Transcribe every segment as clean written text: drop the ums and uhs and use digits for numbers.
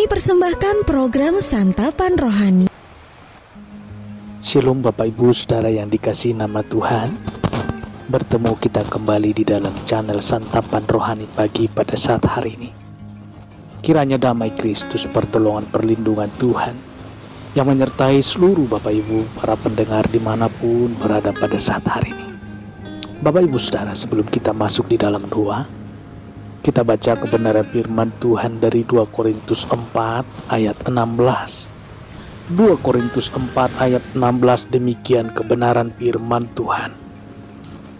Kami persembahkan program Santapan Rohani. Shalom Bapak Ibu Saudara yang dikasihi nama Tuhan. Bertemu kita kembali di dalam channel Santapan Rohani Pagi pada saat hari ini. Kiranya damai Kristus, pertolongan perlindungan Tuhan yang menyertai seluruh Bapak Ibu, para pendengar dimanapun berada pada saat hari ini. Bapak Ibu Saudara, sebelum kita masuk di dalam doa, kita baca kebenaran firman Tuhan dari 2 Korintus 4 ayat 16. 2 Korintus 4 ayat 16, demikian kebenaran firman Tuhan.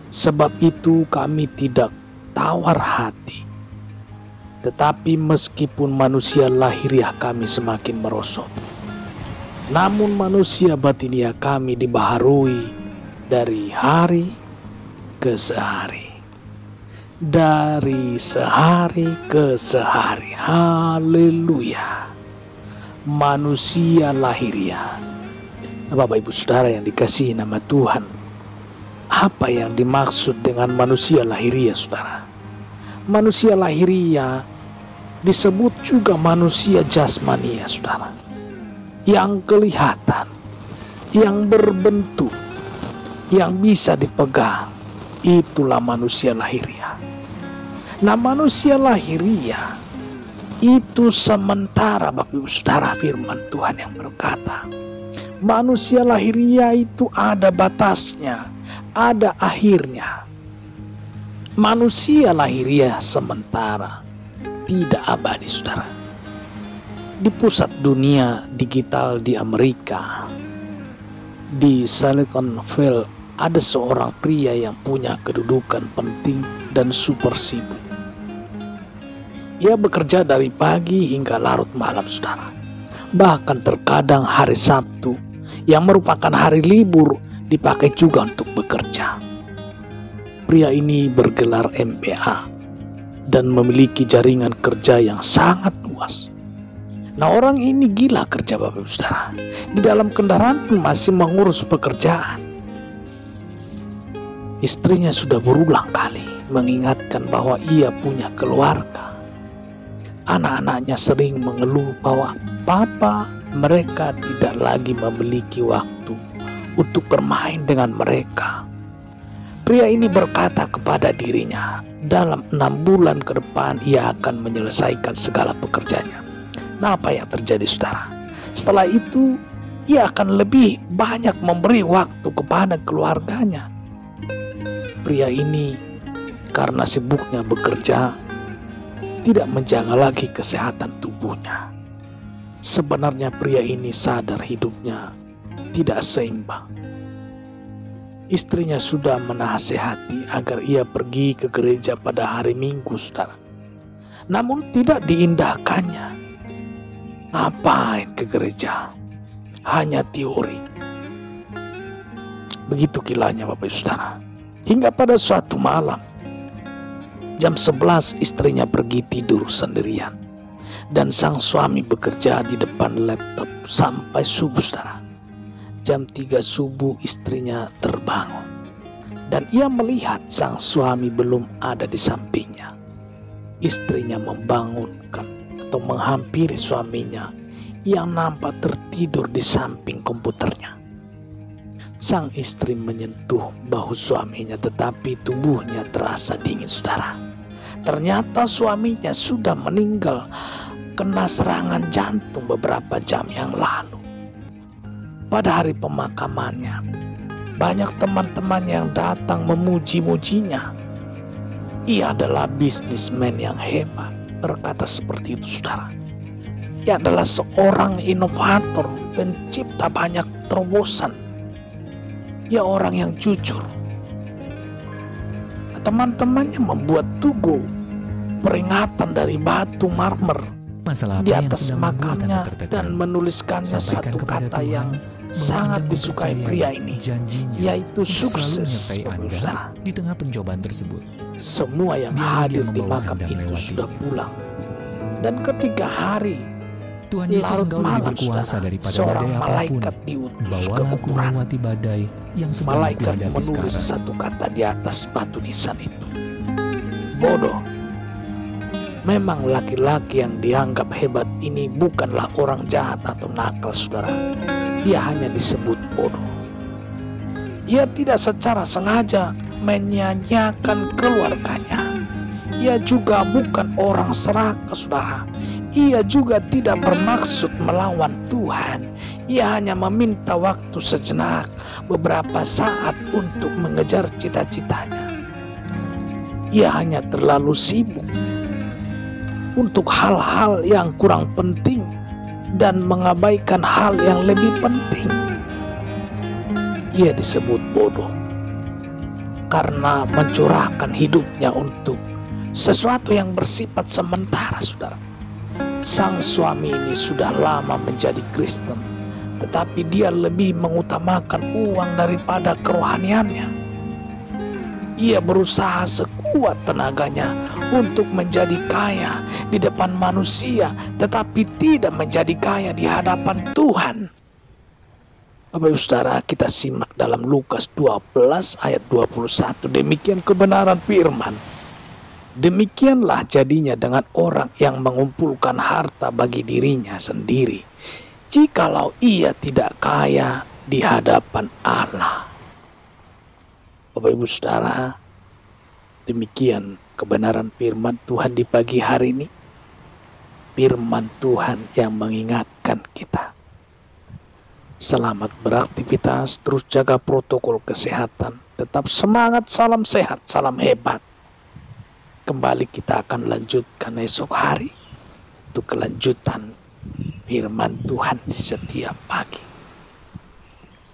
Sebab itu kami tidak tawar hati, tetapi meskipun manusia lahiriah kami semakin merosot, namun manusia batiniah kami dibaharui dari hari ke sehari. Dari sehari ke sehari. Haleluya. Manusia lahiriah. Bapak Ibu Saudara yang dikasihi nama Tuhan, apa yang dimaksud dengan manusia lahiriah, Saudara? Manusia lahiriah disebut juga manusia jasmania, Saudara, yang kelihatan, yang berbentuk, yang bisa dipegang. Itulah manusia lahiriah. Nah, manusia lahiriah itu sementara, Bapak Ibu Saudara, firman Tuhan yang berkata, manusia lahiriah itu ada batasnya, ada akhirnya. Manusia lahiriah sementara, tidak abadi, Saudara. Di pusat dunia digital di Amerika, di Silicon Valley, ada seorang pria yang punya kedudukan penting dan super sibuk. Ia bekerja dari pagi hingga larut malam, Saudara. Bahkan terkadang hari Sabtu yang merupakan hari libur dipakai juga untuk bekerja. Pria ini bergelar MBA dan memiliki jaringan kerja yang sangat luas. Nah, orang ini gila kerja, Bapak Ibu Saudara. Di dalam kendaraan pun masih mengurus pekerjaan. Istrinya sudah berulang kali mengingatkan bahwa ia punya keluarga. Anak-anaknya sering mengeluh bahwa papa mereka tidak lagi memiliki waktu untuk bermain dengan mereka. Pria ini berkata kepada dirinya, dalam 6 bulan ke depan ia akan menyelesaikan segala pekerjaannya. Nah, apa yang terjadi, Saudara? Setelah itu ia akan lebih banyak memberi waktu kepada keluarganya. Pria ini karena sibuknya bekerja tidak menjaga lagi kesehatan tubuhnya. Sebenarnya pria ini sadar hidupnya tidak seimbang. Istrinya sudah menasihati agar ia pergi ke gereja pada hari Minggu, Saudara. Namun tidak diindahkannya. Ngapain ke gereja? Hanya teori. Begitu gilanya, Bapak Ibu Saudara. Hingga pada suatu malam, jam 11 istrinya pergi tidur sendirian. Dan sang suami bekerja di depan laptop sampai subuh, Saudara. Jam 3 subuh istrinya terbangun. Dan ia melihat sang suami belum ada di sampingnya. Istrinya membangunkan atau menghampiri suaminya yang nampak tertidur di samping komputernya. Sang istri menyentuh bahu suaminya, tetapi tubuhnya terasa dingin, Saudara. Ternyata suaminya sudah meninggal kena serangan jantung beberapa jam yang lalu. Pada hari pemakamannya, banyak teman-teman yang datang memuji-mujinya. Ia adalah bisnismen yang hebat, berkata seperti itu, Saudara. Ia adalah seorang inovator, pencipta banyak terobosan. Ia orang yang jujur. Teman-temannya membuat tugu peringatan dari batu marmer di atas makamnya dan menuliskannya satu kata yang sangat disukai pria ini, yaitu sukses. Di tengah pencobaan tersebut, semua yang hadir di makam itu sudah pulang. Dan ketika hari Tuhan Yesus, Engkau lebih malam, berkuasa daripada seorang badai apapun. malaikat diutus ke Bawalah aku kuburan. melewati badai yang sedang Malaikat kuhadapi menulis sekarang. satu kata di atas batu nisan itu. Bodoh. Memang laki-laki yang dianggap hebat ini bukanlah orang jahat atau nakal, saudara. Dia hanya disebut bodoh. Ia tidak secara sengaja menyanyiakan keluarganya. Ia juga bukan orang serakah, saudara. Ia juga tidak bermaksud melawan Tuhan. Ia hanya meminta waktu sejenak, beberapa saat untuk mengejar cita-citanya. Ia hanya terlalu sibuk untuk hal-hal yang kurang penting dan mengabaikan hal yang lebih penting. Ia disebut bodoh karena mencurahkan hidupnya untuk sesuatu yang bersifat sementara, saudara. Sang suami ini sudah lama menjadi Kristen, tetapi dia lebih mengutamakan uang daripada kerohaniannya. Ia berusaha sekuat tenaganya untuk menjadi kaya di depan manusia, tetapi tidak menjadi kaya di hadapan Tuhan. Bapak Ibu Saudara, kita simak dalam Lukas 12 ayat 21. Demikian kebenaran firman. Demikianlah jadinya dengan orang yang mengumpulkan harta bagi dirinya sendiri, jikalau ia tidak kaya di hadapan Allah. Bapak Ibu Saudara, demikian kebenaran firman Tuhan di pagi hari ini. Firman Tuhan yang mengingatkan kita. Selamat beraktivitas, terus jaga protokol kesehatan, tetap semangat, salam sehat, salam hebat. Kembali kita akan lanjutkan esok hari untuk kelanjutan firman Tuhan di setiap pagi.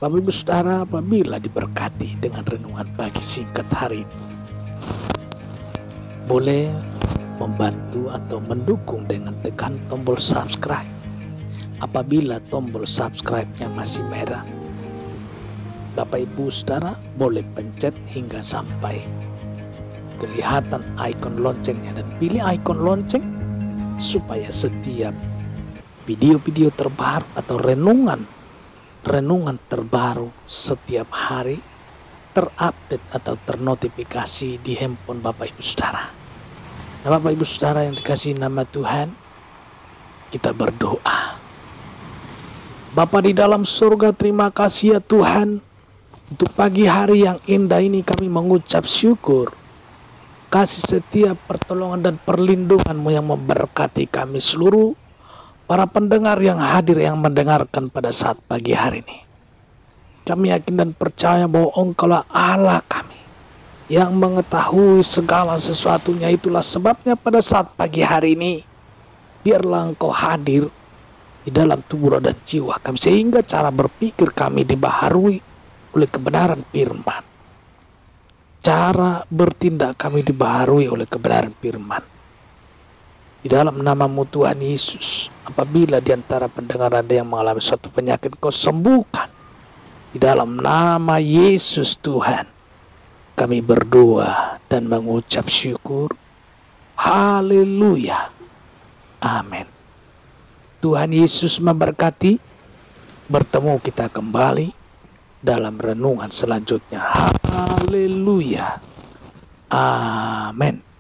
Bapak Ibu Saudara, apabila diberkati dengan renungan pagi singkat hari ini, boleh membantu atau mendukung dengan tekan tombol subscribe. Apabila tombol subscribe-nya masih merah, Bapak Ibu Saudara boleh pencet hingga sampai kelihatan ikon loncengnya dan pilih ikon lonceng supaya setiap video-video terbaru atau renungan terbaru setiap hari terupdate atau ternotifikasi di handphone Bapak Ibu Saudara. Nah, Bapak Ibu Saudara yang dikasihi nama Tuhan, kita berdoa. Bapa di dalam surga, terima kasih ya Tuhan, untuk pagi hari yang indah ini kami mengucap syukur. Kasih setiap pertolongan dan perlindungan-Mu yang memberkati kami seluruh para pendengar yang hadir yang mendengarkan pada saat pagi hari ini. Kami yakin dan percaya bahwa Engkaulah Allah kami yang mengetahui segala sesuatunya. Itulah sebabnya pada saat pagi hari ini, biarlah Engkau hadir di dalam tubuh dan jiwa kami, sehingga cara berpikir kami dibaharui oleh kebenaran firman. Cara bertindak kami dibaharui oleh kebenaran firman. Di dalam nama-Mu Tuhan Yesus, apabila di antara pendengar ada yang mengalami suatu penyakit, Kau sembuhkan. Di dalam nama Yesus Tuhan, kami berdoa dan mengucap syukur. Haleluya. Amin. Tuhan Yesus memberkati. Bertemu kita kembali dalam renungan selanjutnya. Haleluya. Amin.